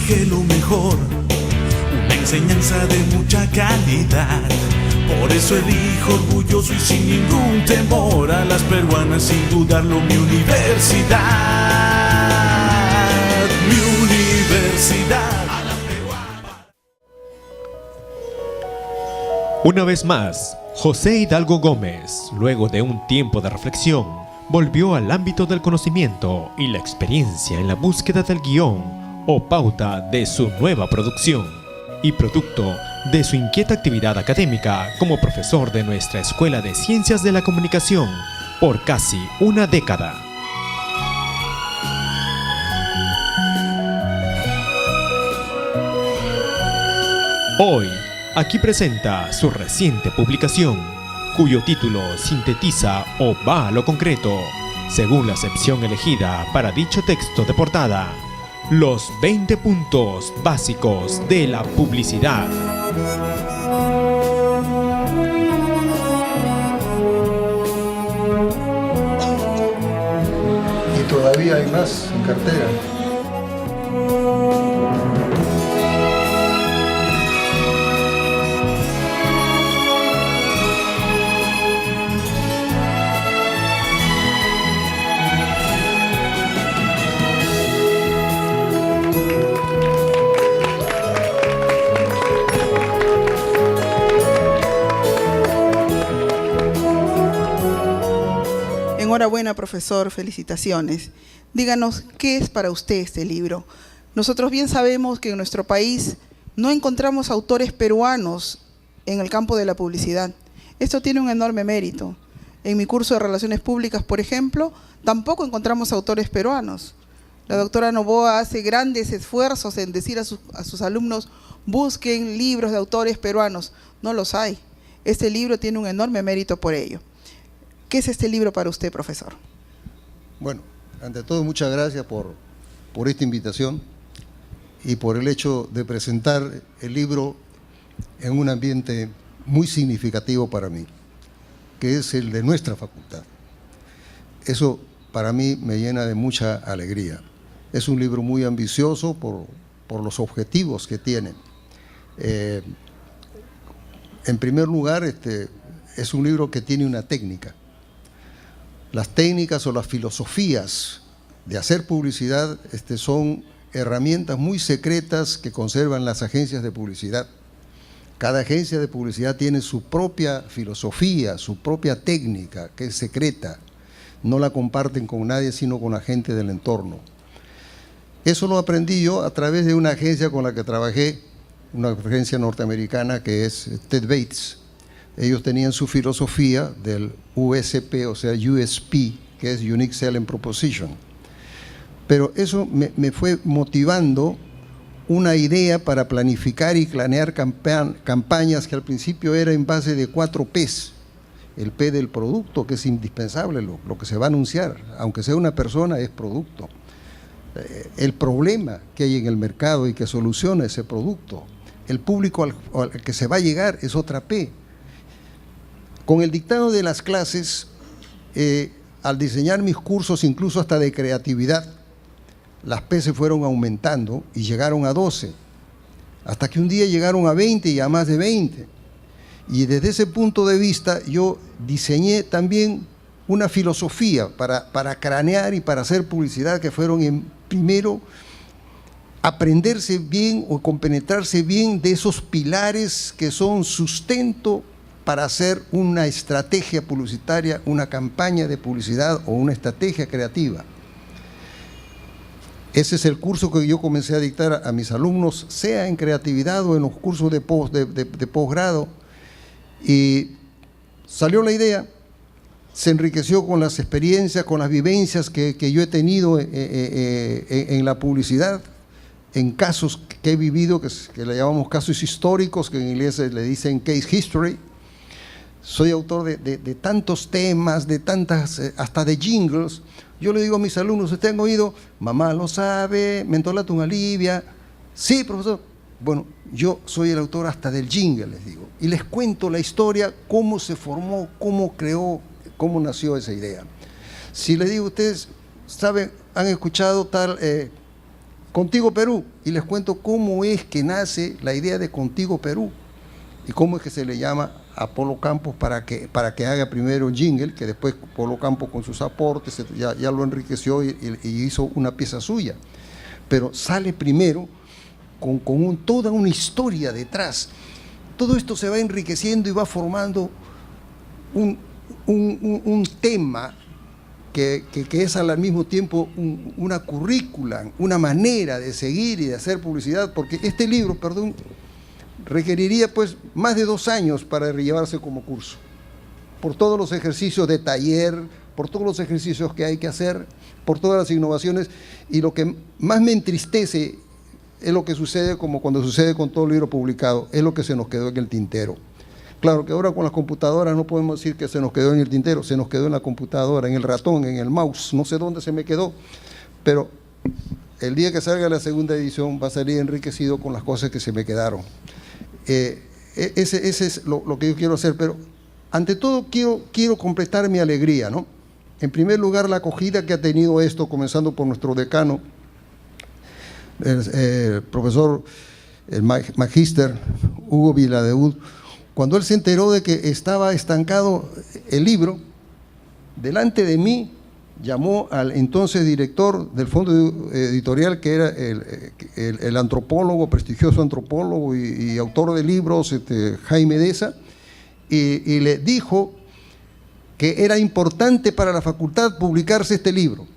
elige lo mejor, una enseñanza de mucha calidad. Por eso elijo orgulloso y sin ningún temor a las peruanas, sin dudarlo, mi universidad. Mi universidad. Una vez más, José Hidalgo Gómez, luego de un tiempo de reflexión, volvió al ámbito del conocimiento y la experiencia en la búsqueda del guión o pauta de su nueva producción, y producto de su inquieta actividad académica como profesor de nuestra Escuela de Ciencias de la Comunicación por casi una década. Hoy, aquí presenta su reciente publicación, cuyo título sintetiza o va a lo concreto, según la acepción elegida para dicho texto de portada: los 20 puntos básicos de la publicidad. Y todavía hay más en cartera. Enhorabuena, profesor, felicitaciones. Díganos, ¿qué es para usted este libro? Nosotros bien sabemos que en nuestro país no encontramos autores peruanos en el campo de la publicidad. Esto tiene un enorme mérito. En mi curso de Relaciones Públicas, por ejemplo, tampoco encontramos autores peruanos. La doctora Novoa hace grandes esfuerzos en decir a sus alumnos: busquen libros de autores peruanos. No los hay. Este libro tiene un enorme mérito por ello. ¿Qué es este libro para usted, profesor? Bueno, ante todo, muchas gracias por esta invitación y por el hecho de presentar el libro en un ambiente muy significativo para mí, que es el de nuestra facultad. Eso para mí me llena de mucha alegría. Es un libro muy ambicioso por los objetivos que tiene. En primer lugar, es un libro que tiene una técnica. Las técnicas o las filosofías de hacer publicidad son herramientas muy secretas que conservan las agencias de publicidad. Cada agencia de publicidad tiene su propia filosofía, su propia técnica, que es secreta. No la comparten con nadie, sino con la gente del entorno. Eso lo aprendí yo a través de una agencia con la que trabajé, una agencia norteamericana que es Ted Bates. Ellos tenían su filosofía del USP, o sea, USP, que es Unique Selling Proposition. Pero eso me fue motivando una idea para planificar y planear campañas que al principio era en base de 4 Ps. El P del producto, que es indispensable, lo que se va a anunciar, aunque sea una persona, es producto. El problema que hay en el mercado y que soluciona ese producto. El público al que se va a llegar es otra P. Con el dictado de las clases, al diseñar mis cursos, incluso hasta de creatividad, las P se fueron aumentando y llegaron a 12, hasta que un día llegaron a 20 y a más de 20. Y desde ese punto de vista yo diseñé también una filosofía para cranear y para hacer publicidad, que fueron primero aprenderse bien o compenetrarse bien de esos pilares que son sustento para hacer una estrategia publicitaria, una campaña de publicidad o una estrategia creativa. Ese es el curso que yo comencé a dictar a mis alumnos, sea en creatividad o en los cursos de posgrado. Y salió la idea, se enriqueció con las experiencias, con las vivencias que yo he tenido en la publicidad, en casos que he vivido, que le llamamos casos históricos, que en inglés le dicen case history. Soy autor de tantos temas, de tantas, hasta de jingles. Yo le digo a mis alumnos: ¿ustedes han oído Mamá lo sabe, Mentolatum un alivia? Sí, profesor. Bueno, yo soy el autor hasta del jingle, les digo. Y les cuento la historia, cómo se formó, cómo creó, cómo nació esa idea. Si les digo, ustedes saben, han escuchado tal Contigo Perú, y les cuento cómo es que nace la idea de Contigo Perú y cómo es que se le llama a Polo Campos para que haga primero jingle, que después Polo Campos con sus aportes ya lo enriqueció y hizo una pieza suya. Pero sale primero con toda una historia detrás. Todo esto se va enriqueciendo y va formando un tema que es al mismo tiempo una currícula, una manera de seguir y de hacer publicidad, porque este libro, perdón, requeriría pues más de 2 años para llevarse como curso, por todos los ejercicios de taller, por todos los ejercicios que hay que hacer, por todas las innovaciones, y lo que más me entristece es lo que sucede, como cuando sucede con todo libro publicado, es lo que se nos quedó en el tintero. Claro que ahora con las computadoras no podemos decir que se nos quedó en el tintero, se nos quedó en la computadora, en el ratón, en el mouse, no sé dónde se me quedó, pero el día que salga la segunda edición va a salir enriquecido con las cosas que se me quedaron. Ese es lo que yo quiero hacer, pero ante todo quiero completar mi alegría, ¿no? En primer lugar, la acogida que ha tenido esto, comenzando por nuestro decano, el profesor, el magíster Hugo Viladeud. Cuando él se enteró de que estaba estancado el libro, delante de mí llamó al entonces director del fondo editorial, que era el antropólogo, prestigioso antropólogo y autor de libros, Jaime Deza, y le dijo que era importante para la facultad publicarse este libro.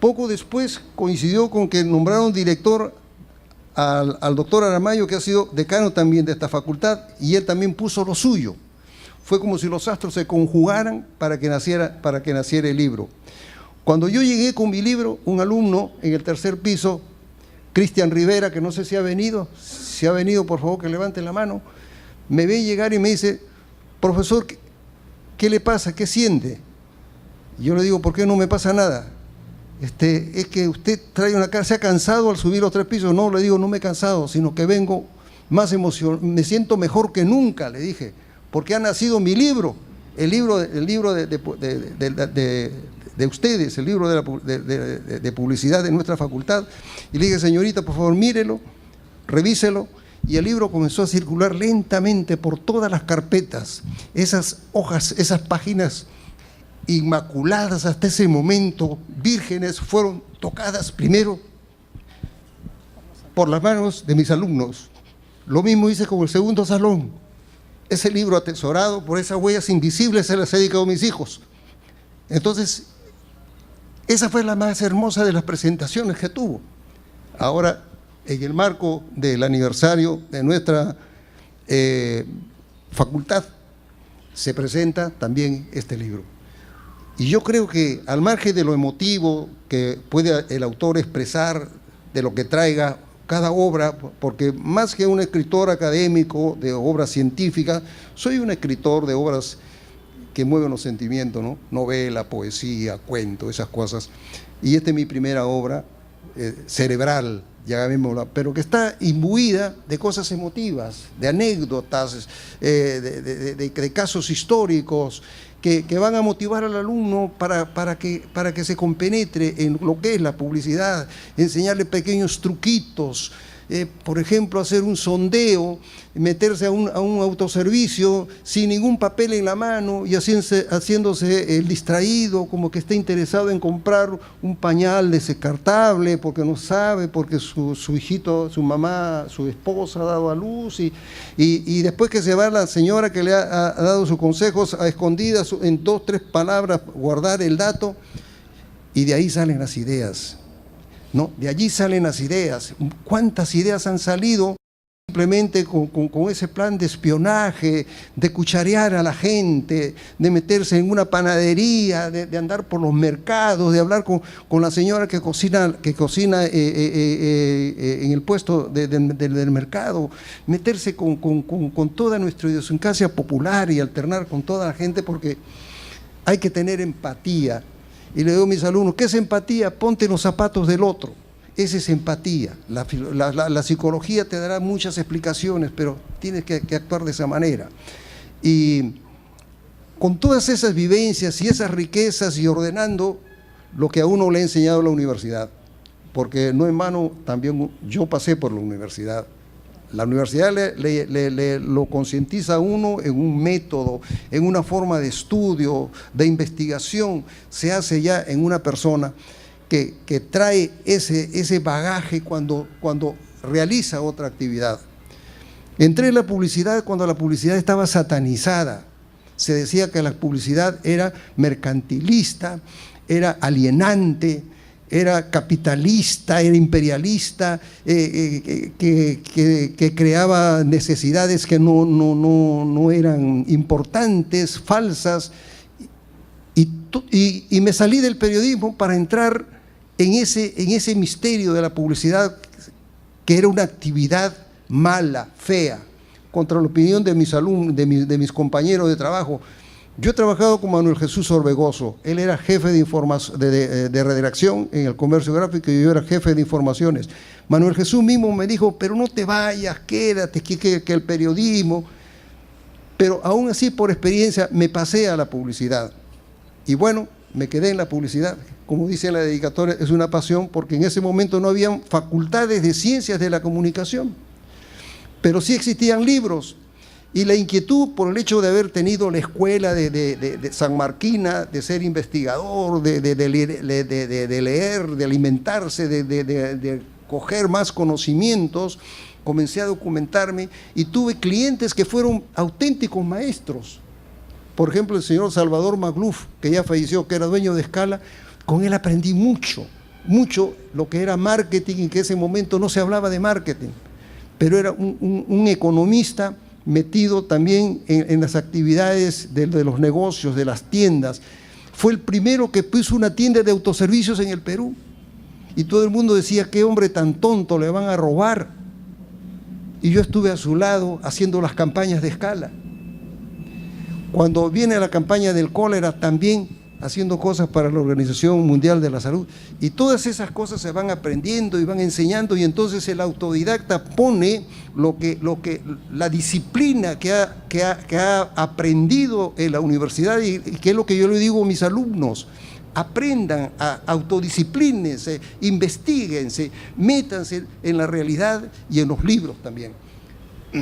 Poco después coincidió con que nombraron director al doctor Aramayo, que ha sido decano también de esta facultad, y él también puso lo suyo. Fue como si los astros se conjugaran para que naciera el libro. Cuando yo llegué con mi libro, un alumno en el 3er piso, Cristian Rivera, que no sé si ha venido, por favor que levante la mano, me ve llegar y me dice: profesor, ¿qué le pasa? ¿Qué siente? Y yo le digo: ¿por qué no me pasa nada? Es que usted trae una cara, ¿se ha cansado al subir los 3 pisos? No, le digo, no me he cansado, sino que vengo más emocionado, me siento mejor que nunca, le dije, porque ha nacido mi libro, el libro de ustedes, el libro de publicidad de nuestra facultad. Y le dije: señorita, por favor, mírelo, revíselo. Y el libro comenzó a circular lentamente por todas las carpetas, esas hojas, esas páginas inmaculadas hasta ese momento, vírgenes, fueron tocadas primero por las manos de mis alumnos. Lo mismo hice con el segundo salón. Ese libro atesorado por esas huellas invisibles se las he dedicado a mis hijos. Entonces, esa fue la más hermosa de las presentaciones que tuvo. Ahora, en el marco del aniversario de nuestra facultad, se presenta también este libro. Y yo creo que al margen de lo emotivo que puede el autor expresar, de lo que traiga cada obra, porque más que un escritor académico de obras científicas, soy un escritor de obras que mueven los sentimientos, ¿no? Novela, poesía, cuento, esas cosas. Y esta es mi primera obra cerebral, llamémosla, pero que está imbuida de cosas emotivas, de anécdotas, de casos históricos, que van a motivar al alumno para que se compenetre en lo que es la publicidad, enseñarle pequeños truquitos, por ejemplo, hacer un sondeo, meterse a un autoservicio sin ningún papel en la mano y haciéndose el distraído, como que está interesado en comprar un pañal descartable porque no sabe, porque su hijito, su mamá, su esposa ha dado a luz, y después que se va la señora que le ha dado sus consejos a escondidas, en 2 o 3 palabras guardar el dato, y de ahí salen las ideas. ¿No? De allí salen las ideas. ¿Cuántas ideas han salido simplemente con ese plan de espionaje, de cucharear a la gente, de meterse en una panadería, de andar por los mercados, de hablar con la señora que cocina en el puesto del mercado, meterse con toda nuestra idiosincrasia popular y alternar con toda la gente, porque hay que tener empatía. Y le digo a mis alumnos: ¿qué es empatía? Ponte en los zapatos del otro. Esa es empatía. La psicología te dará muchas explicaciones, pero tienes que actuar de esa manera. Y con todas esas vivencias y esas riquezas, y ordenando lo que a uno le ha enseñado la universidad. porque no en vano también yo pasé por la universidad. La universidad lo concientiza a uno en un método, en una forma de estudio, de investigación. Se hace ya en una persona que trae ese bagaje cuando realiza otra actividad. Entré en la publicidad cuando la publicidad estaba satanizada. Se decía que la publicidad era mercantilista, era alienante, era capitalista, era imperialista, que creaba necesidades que no eran importantes, falsas. Y me salí del periodismo para entrar en ese misterio de la publicidad, que era una actividad mala, fea, contra la opinión de mis alumnos, de mis compañeros de trabajo. Yo he trabajado con Manuel Jesús Orbegoso. Él era jefe de redacción en El Comercio Gráfico y yo era jefe de informaciones. Manuel Jesús mismo me dijo, pero no te vayas, quédate, que el periodismo. Pero aún así, por experiencia, me pasé a la publicidad. Y bueno, me quedé en la publicidad. Como dice en la dedicatoria, es una pasión, porque en ese momento no habían facultades de ciencias de la comunicación. Pero sí existían libros. Y la inquietud por el hecho de haber tenido la escuela de San Marquina, de ser investigador, de leer, de alimentarse, de coger más conocimientos, comencé a documentarme y tuve clientes que fueron auténticos maestros. Por ejemplo, el señor Salvador Magluf, que ya falleció, que era dueño de Escala, con él aprendí mucho lo que era marketing, y que en ese momento no se hablaba de marketing, pero era un economista metido también en las actividades de los negocios, de las tiendas. Fue el primero que puso una tienda de autoservicios en el Perú. Y todo el mundo decía, qué hombre tan tonto, le van a robar. Y yo estuve a su lado haciendo las campañas de Escala. Cuando viene la campaña del cólera, también haciendo cosas para la Organización Mundial de la Salud. Y todas esas cosas se van aprendiendo y van enseñando, y entonces el autodidacta pone la disciplina que ha aprendido en la universidad, y que es lo que yo le digo a mis alumnos: aprendan, autodisciplínense, investíguense, métanse en la realidad y en los libros también.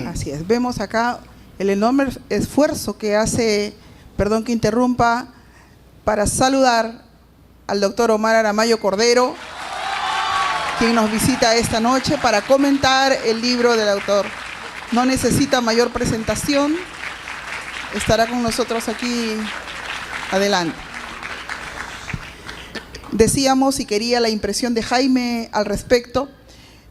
Así es, vemos acá el enorme esfuerzo que hace, perdón que interrumpa, para saludar al doctor Omar Aramayo Cordero, quien nos visita esta noche para comentar el libro del autor. No necesita mayor presentación, estará con nosotros aquí adelante. Decíamos, y quería la impresión de Jaime al respecto,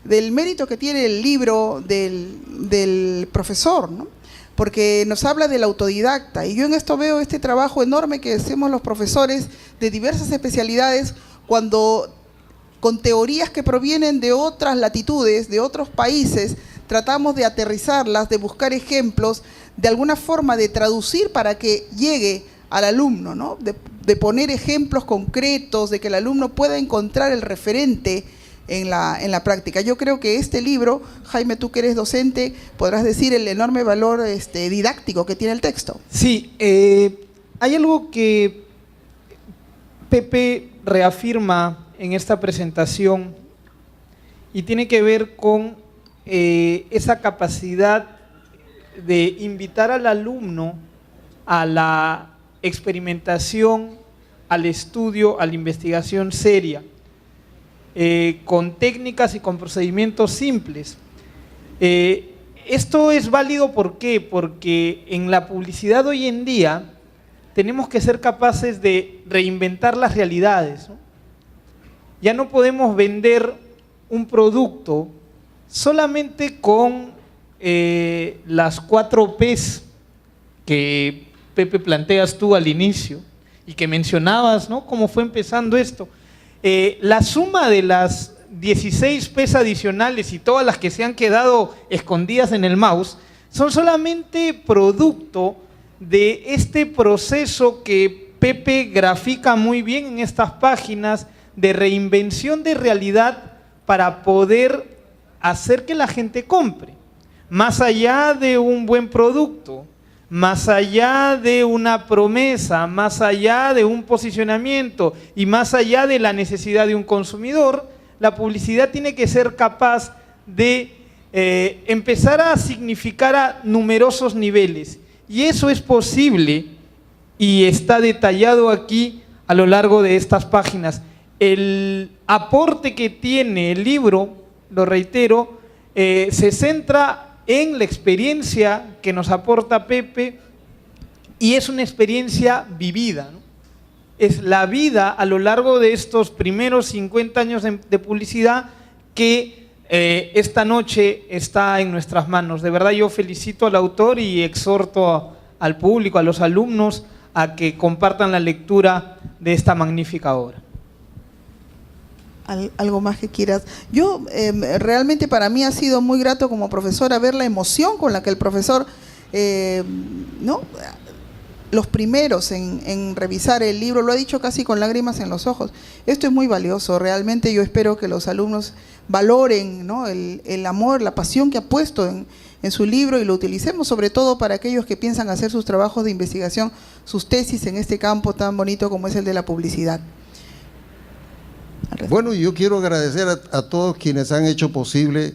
del mérito que tiene el libro del profesor, ¿no? Porque nos habla del autodidacta, y yo en esto veo este trabajo enorme que hacemos los profesores de diversas especialidades, cuando con teorías que provienen de otras latitudes, de otros países, tratamos de aterrizarlas, de buscar ejemplos, de alguna forma de traducir para que llegue al alumno, ¿no? De poner ejemplos concretos, de que el alumno pueda encontrar el referente en la práctica. Yo creo que este libro, Jaime, tú que eres docente, podrás decir el enorme valor didáctico que tiene el texto. Sí, hay algo que Pepe reafirma en esta presentación y tiene que ver con esa capacidad de invitar al alumno a la experimentación, al estudio, a la investigación seria, con técnicas y con procedimientos simples. Esto es válido, ¿por qué? Porque en la publicidad hoy en día tenemos que ser capaces de reinventar las realidades, ¿no? Ya no podemos vender un producto solamente con las 4 P's que Pepe planteas tú al inicio y que mencionabas, ¿no? Cómo fue empezando esto. La suma de las 16 P's adicionales y todas las que se han quedado escondidas en el mouse son solamente producto de este proceso que Pepe grafica muy bien en estas páginas de reinvención de realidad para poder hacer que la gente compre. Más allá de un buen producto, más allá de una promesa, más allá de un posicionamiento y más allá de la necesidad de un consumidor, la publicidad tiene que ser capaz de empezar a significar a numerosos niveles. Y eso es posible y está detallado aquí a lo largo de estas páginas. El aporte que tiene el libro, lo reitero, se centra en la experiencia que nos aporta Pepe y es una experiencia vivida, ¿no? Es la vida a lo largo de estos primeros 50 años de publicidad que esta noche está en nuestras manos. De verdad yo felicito al autor y exhorto al público, a los alumnos, a que compartan la lectura de esta magnífica obra. ¿Algo más que quieras? Yo, realmente para mí ha sido muy grato como profesora ver la emoción con la que el profesor, ¿no?, los primeros en revisar el libro, lo ha dicho casi con lágrimas en los ojos. Esto es muy valioso, realmente yo espero que los alumnos valoren, ¿no?, el amor, la pasión que ha puesto en su libro y lo utilicemos sobre todo para aquellos que piensan hacer sus trabajos de investigación, sus tesis en este campo tan bonito como es el de la publicidad. Bueno, yo quiero agradecer a todos quienes han hecho posible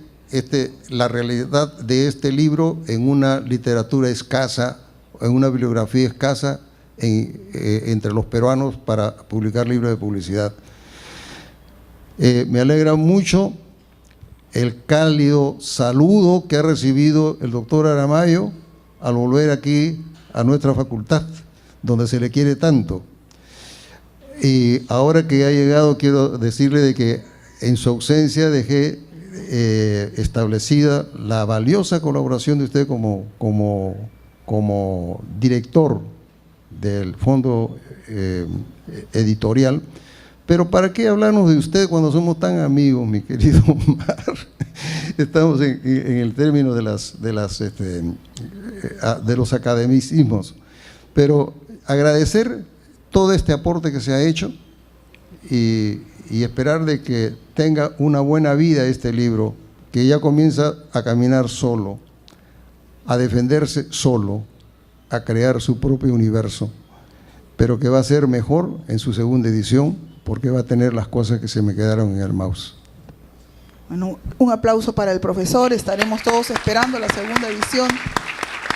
la realidad de este libro en una literatura escasa, en una bibliografía escasa entre los peruanos para publicar libros de publicidad. Me alegra mucho el cálido saludo que ha recibido el doctor Aramayo al volver aquí a nuestra facultad, donde se le quiere tanto. Y ahora que ha llegado, quiero decirle de que en su ausencia dejé establecida la valiosa colaboración de usted como director del fondo editorial. Pero ¿para qué hablarnos de usted cuando somos tan amigos, mi querido Omar? Estamos en el término de los academicismos. Pero agradecer todo este aporte que se ha hecho y esperar de que tenga una buena vida este libro, que ya comienza a caminar solo, a defenderse solo, a crear su propio universo, pero que va a ser mejor en su segunda edición, porque va a tener las cosas que se me quedaron en el mouse. Bueno, un aplauso para el profesor, estaremos todos esperando la segunda edición.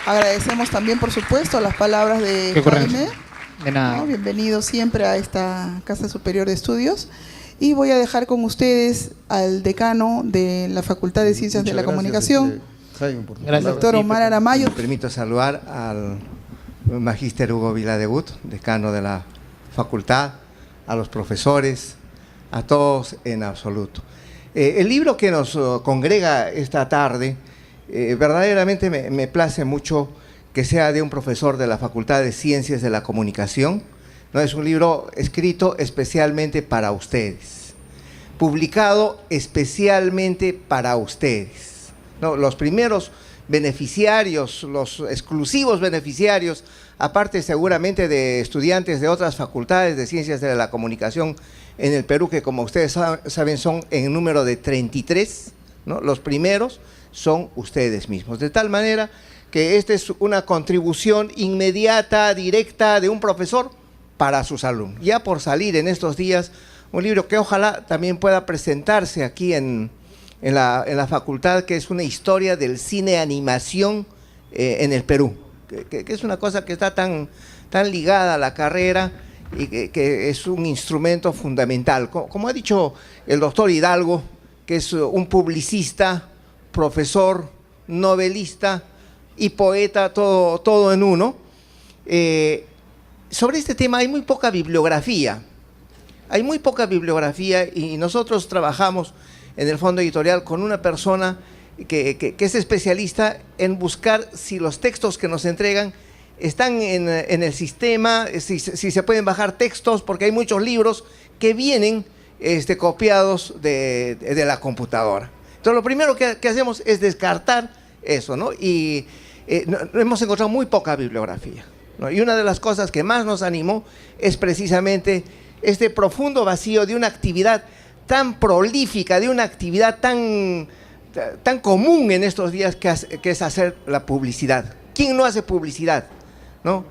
Agradecemos también, por supuesto, las palabras de Jaime. De nada. ¿No? Bienvenido siempre a esta Casa Superior de Estudios. Y voy a dejar con ustedes al decano de la Facultad de Ciencias de la Comunicación, Jaime, por tu el doctor Omar Aramayo. Me permito saludar al magíster Hugo Viladegut, decano de la facultad, a los profesores, a todos en absoluto. El libro que nos congrega esta tarde, verdaderamente me place mucho que sea de un profesor de la Facultad de Ciencias de la Comunicación, ¿no? Es un libro escrito especialmente para ustedes, publicado especialmente para ustedes, ¿no? Los primeros beneficiarios, los exclusivos beneficiarios, aparte seguramente de estudiantes de otras facultades de Ciencias de la Comunicación en el Perú, que como ustedes saben son en número de 33, ¿no? Los primeros son ustedes mismos, de tal manera que esta es una contribución inmediata, directa de un profesor para sus alumnos. Ya por salir en estos días, un libro que ojalá también pueda presentarse aquí en la facultad, que es una historia del cine animación en el Perú, que es una cosa que está tan ligada a la carrera y que es un instrumento fundamental. Como ha dicho el doctor Hidalgo, que es un publicista, profesor, novelista y poeta, todo en uno. Sobre este tema hay muy poca bibliografía. Y nosotros trabajamos en el fondo editorial con una persona que es especialista en buscar si los textos que nos entregan están en el sistema, si se pueden bajar textos, porque hay muchos libros que vienen copiados de la computadora. Entonces lo primero que hacemos es descartar eso, ¿no? Y hemos encontrado muy poca bibliografía, ¿no? Y una de las cosas que más nos animó es precisamente este profundo vacío de una actividad tan prolífica, de una actividad tan común en estos días que es hacer la publicidad. ¿Quién no hace publicidad? ¿no?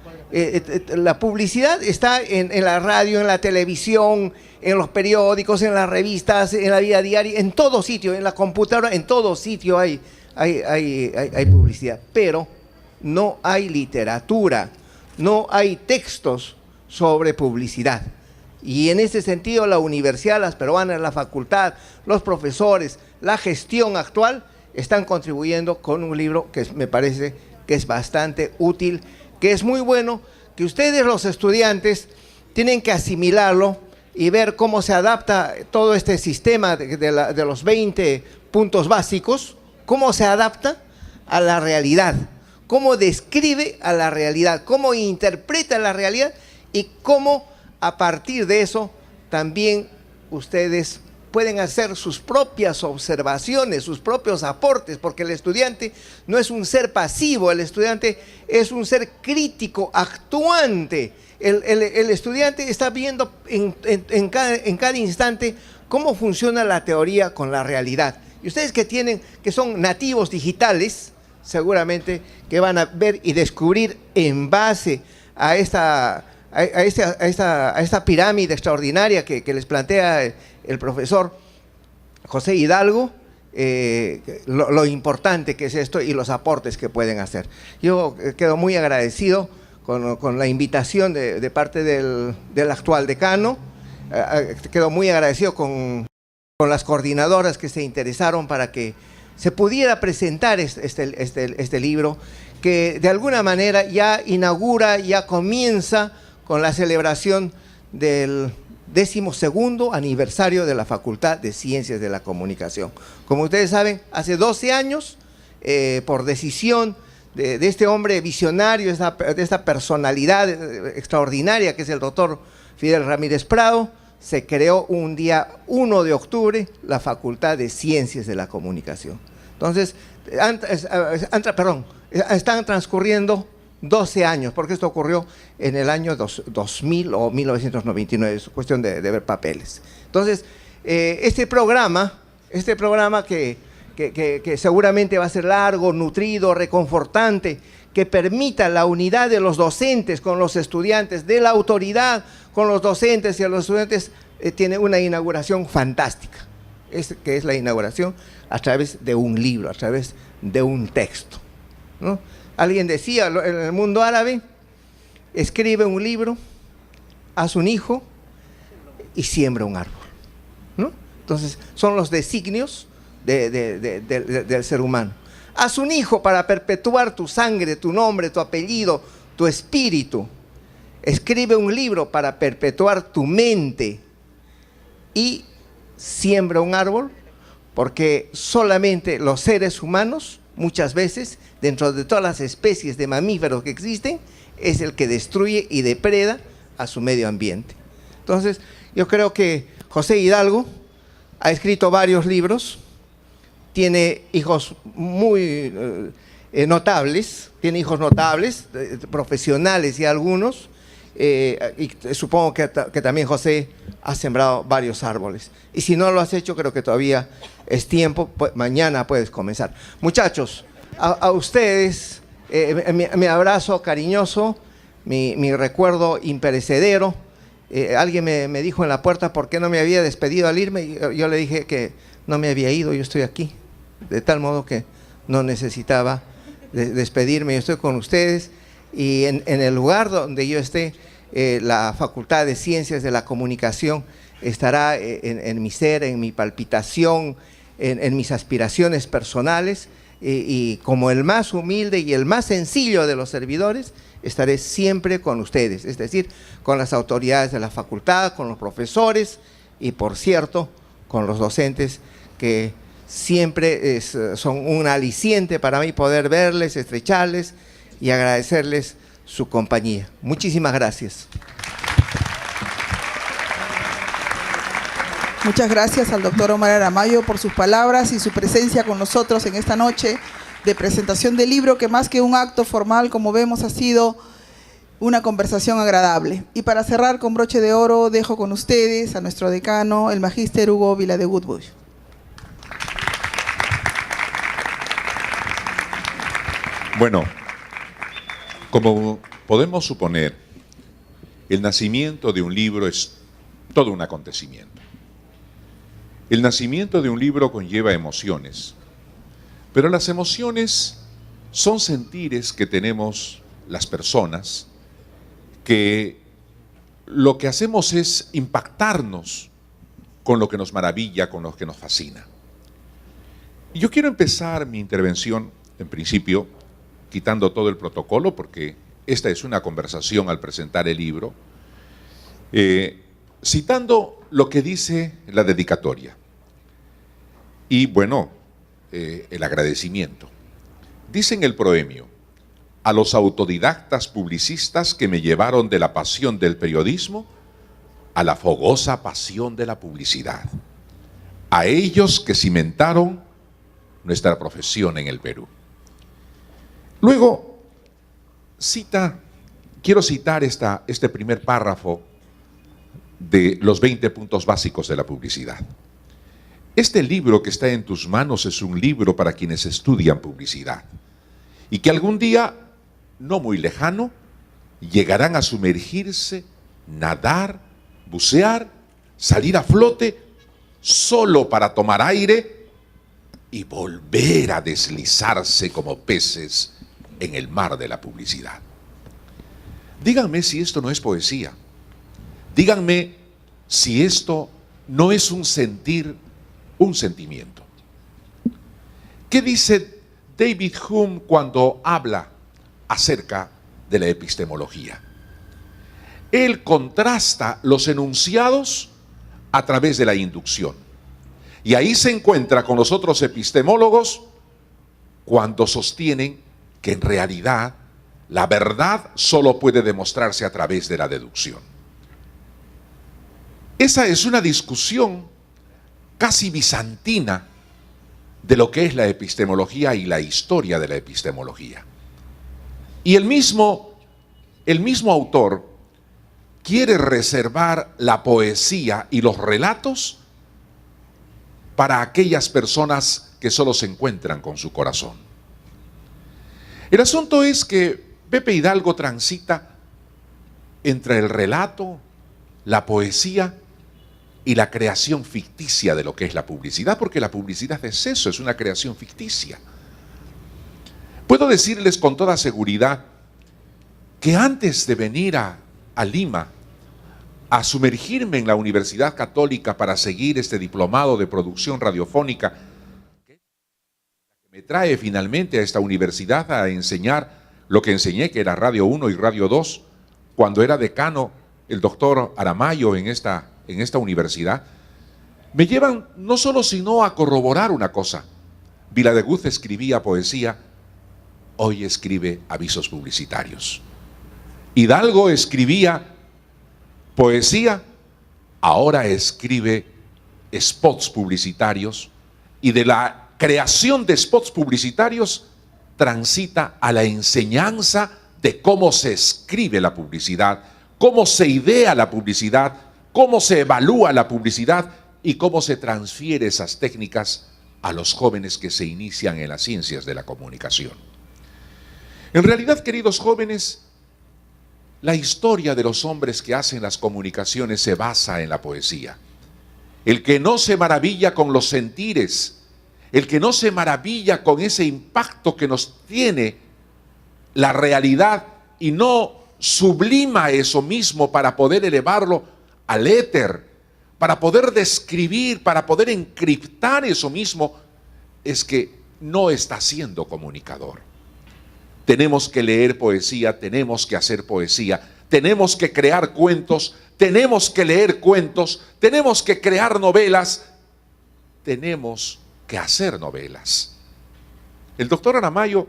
La publicidad está en la radio, en la televisión, en los periódicos, en las revistas, en la vida diaria, en todo sitio, en la computadora, en todo sitio hay publicidad, pero no hay literatura, no hay textos sobre publicidad. Y en ese sentido la universidad, las peruanas, la facultad, los profesores, la gestión actual están contribuyendo con un libro que me parece que es bastante útil, que es muy bueno, que ustedes los estudiantes tienen que asimilarlo y ver cómo se adapta todo este sistema de los 20 puntos básicos, cómo se adapta a la realidad, cómo describe a la realidad, cómo interpreta la realidad y cómo a partir de eso también ustedes pueden hacer sus propias observaciones, sus propios aportes, porque el estudiante no es un ser pasivo, el estudiante es un ser crítico, actuante. El estudiante está viendo en cada instante cómo funciona la teoría con la realidad. Y ustedes que son nativos digitales, seguramente que van a ver y descubrir en base a esta pirámide extraordinaria que les plantea el profesor José Hidalgo, lo importante que es esto y los aportes que pueden hacer. Yo quedo muy agradecido con la invitación de parte del actual decano, quedo muy agradecido con las coordinadoras que se interesaron para que se pudiera presentar este libro, que de alguna manera ya inaugura, ya comienza con la celebración del 12º aniversario de la Facultad de Ciencias de la Comunicación. Como ustedes saben, hace 12 años, por decisión de este hombre visionario, de esta personalidad extraordinaria que es el doctor Fidel Ramírez Prado, se creó un día 1 de octubre la Facultad de Ciencias de la Comunicación. Entonces, están transcurriendo 12 años, porque esto ocurrió en el año 2000 o 1999, es cuestión de ver papeles. Entonces, este programa que seguramente va a ser largo, nutrido, reconfortante, que permita la unidad de los docentes con los estudiantes, de la autoridad con los docentes y a los estudiantes, tiene una inauguración fantástica, que es la inauguración a través de un libro, a través de un texto, ¿no? Alguien decía, en el mundo árabe, escribe un libro, haz un hijo y siembra un árbol, ¿no? Entonces, son los designios del ser humano. Haz un hijo para perpetuar tu sangre, tu nombre, tu apellido, tu espíritu. Escribe un libro para perpetuar tu mente y siembra un árbol, porque solamente los seres humanos, muchas veces, dentro de todas las especies de mamíferos que existen, es el que destruye y depreda a su medio ambiente. Entonces, yo creo que José Hidalgo ha escrito varios libros, tiene hijos muy notables, profesionales y algunos, y supongo que también José ha sembrado varios árboles. Y si no lo has hecho, creo que todavía es tiempo, mañana puedes comenzar. Muchachos, a ustedes, mi abrazo cariñoso, mi recuerdo imperecedero. Alguien me dijo en la puerta por qué no me había despedido al irme, y yo le dije que no me había ido, yo estoy aquí, de tal modo que no necesitaba despedirme, yo estoy con ustedes, y en el lugar donde yo esté, la Facultad de Ciencias de la Comunicación estará en mi ser, en mi palpitación, en mis aspiraciones personales, y como el más humilde y el más sencillo de los servidores, estaré siempre con ustedes, es decir, con las autoridades de la facultad, con los profesores y, por cierto, con los docentes, que siempre son un aliciente para mí poder verles, estrecharles y agradecerles su compañía. Muchísimas gracias. Muchas gracias al doctor Omar Aramayo por sus palabras y su presencia con nosotros en esta noche de presentación del libro, que más que un acto formal, como vemos, ha sido una conversación agradable. Y para cerrar con broche de oro, dejo con ustedes a nuestro decano, el magíster Hugo Viladegut Bush. Bueno, como Podemos suponer, el nacimiento de un libro es todo un acontecimiento. El nacimiento de un libro conlleva emociones, pero las emociones son sentires que tenemos las personas, que lo que hacemos es impactarnos con lo que nos maravilla, con lo que nos fascina. Y yo quiero empezar mi intervención, en principio, quitando todo el protocolo, porque esta es una conversación al presentar el libro, citando lo que dice la dedicatoria. Y bueno, el agradecimiento. Dice en el proemio: a los autodidactas publicistas que me llevaron de la pasión del periodismo a la fogosa pasión de la publicidad. A ellos que cimentaron nuestra profesión en el Perú. Luego, quiero citar este primer párrafo de los 20 puntos básicos de la publicidad. Este libro que está en tus manos es un libro para quienes estudian publicidad y que algún día, no muy lejano, llegarán a sumergirse, nadar, bucear, salir a flote solo para tomar aire y volver a deslizarse como peces en el mar de la publicidad. Díganme si esto no es poesía. Díganme si esto no es un sentir, un sentimiento. ¿Qué dice David Hume cuando habla acerca de la epistemología? Él contrasta los enunciados a través de la inducción. Y ahí se encuentra con los otros epistemólogos cuando sostienen que en realidad la verdad solo puede demostrarse a través de la deducción. Esa es una discusión casi bizantina de lo que es la epistemología y la historia de la epistemología. Y el mismo autor quiere reservar la poesía y los relatos para aquellas personas que solo se encuentran con su corazón. El asunto es que Pepe Hidalgo transita entre el relato, la poesía y la creación ficticia de lo que es la publicidad, porque la publicidad es eso, es una creación ficticia. Puedo decirles con toda seguridad que antes de venir a Lima a sumergirme en la Universidad Católica para seguir este diplomado de producción radiofónica, que me trae finalmente a esta universidad a enseñar lo que enseñé, que era Radio 1 y Radio 2, cuando era decano el doctor Aramayo en esta universidad, me llevan no solo sino a corroborar una cosa. Viladeguz escribía poesía, hoy escribe avisos publicitarios. Hidalgo escribía poesía, ahora escribe spots publicitarios, y de la creación de spots publicitarios transita a la enseñanza de cómo se escribe la publicidad, cómo se idea la publicidad, cómo se evalúa la publicidad y cómo se transfiere esas técnicas a los jóvenes que se inician en las ciencias de la comunicación. En realidad, queridos jóvenes, la historia de los hombres que hacen las comunicaciones se basa en la poesía. El que no se maravilla con los sentires, el que no se maravilla con ese impacto que nos tiene la realidad y no sublima eso mismo para poder elevarlo al éter, para poder describir, para poder encriptar eso mismo, es que no está siendo comunicador. Tenemos que leer poesía, tenemos que hacer poesía, tenemos que crear cuentos, tenemos que leer cuentos, tenemos que crear novelas, tenemos que hacer novelas. El doctor Aramayo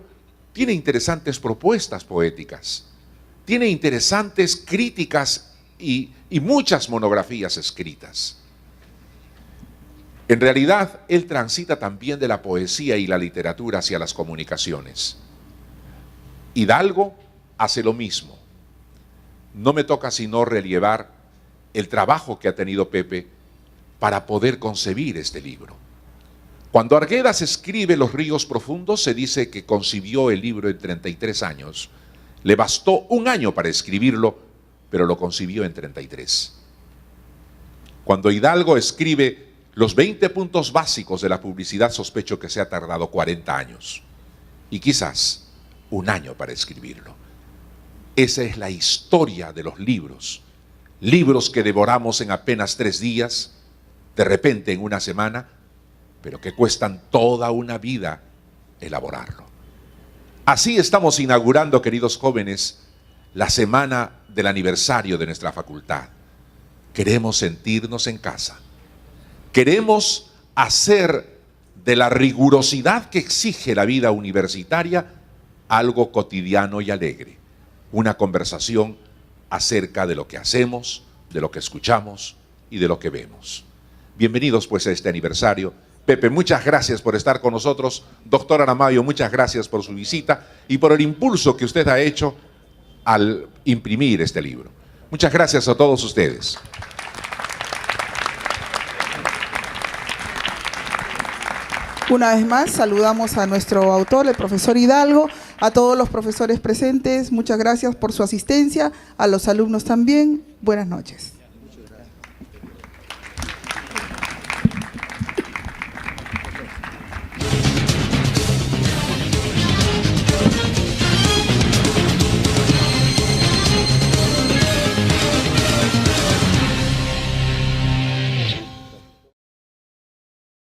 tiene interesantes propuestas poéticas, tiene interesantes críticas y muchas monografías escritas. En realidad, él transita también de la poesía y la literatura hacia las comunicaciones. Hidalgo hace lo mismo. No me toca sino relevar el trabajo que ha tenido Pepe para poder concebir este libro. Cuando Arguedas escribe Los ríos profundos, se dice que concibió el libro en 33 años Le bastó 1 año para escribirlo, pero lo concibió en 33. Cuando Hidalgo escribe los 20 puntos básicos de la publicidad, sospecho que se ha tardado 40 años y quizás 1 año para escribirlo. Esa es la historia de los libros. Libros que devoramos en apenas 3 días, de repente en 1 semana, pero que cuestan toda una vida elaborarlo. Así estamos inaugurando, queridos jóvenes, la semana del aniversario de nuestra facultad. Queremos sentirnos en casa. Queremos hacer de la rigurosidad que exige la vida universitaria algo cotidiano y alegre. Una conversación acerca de lo que hacemos, de lo que escuchamos y de lo que vemos. Bienvenidos pues a este aniversario. Pepe, muchas gracias por estar con nosotros. Doctor Aramayo, muchas gracias por su visita y por el impulso que usted ha hecho al imprimir este libro. Muchas gracias a todos ustedes. Una vez más, saludamos a nuestro autor, el profesor Hidalgo, a todos los profesores presentes. Muchas gracias por su asistencia, a los alumnos también. Buenas noches.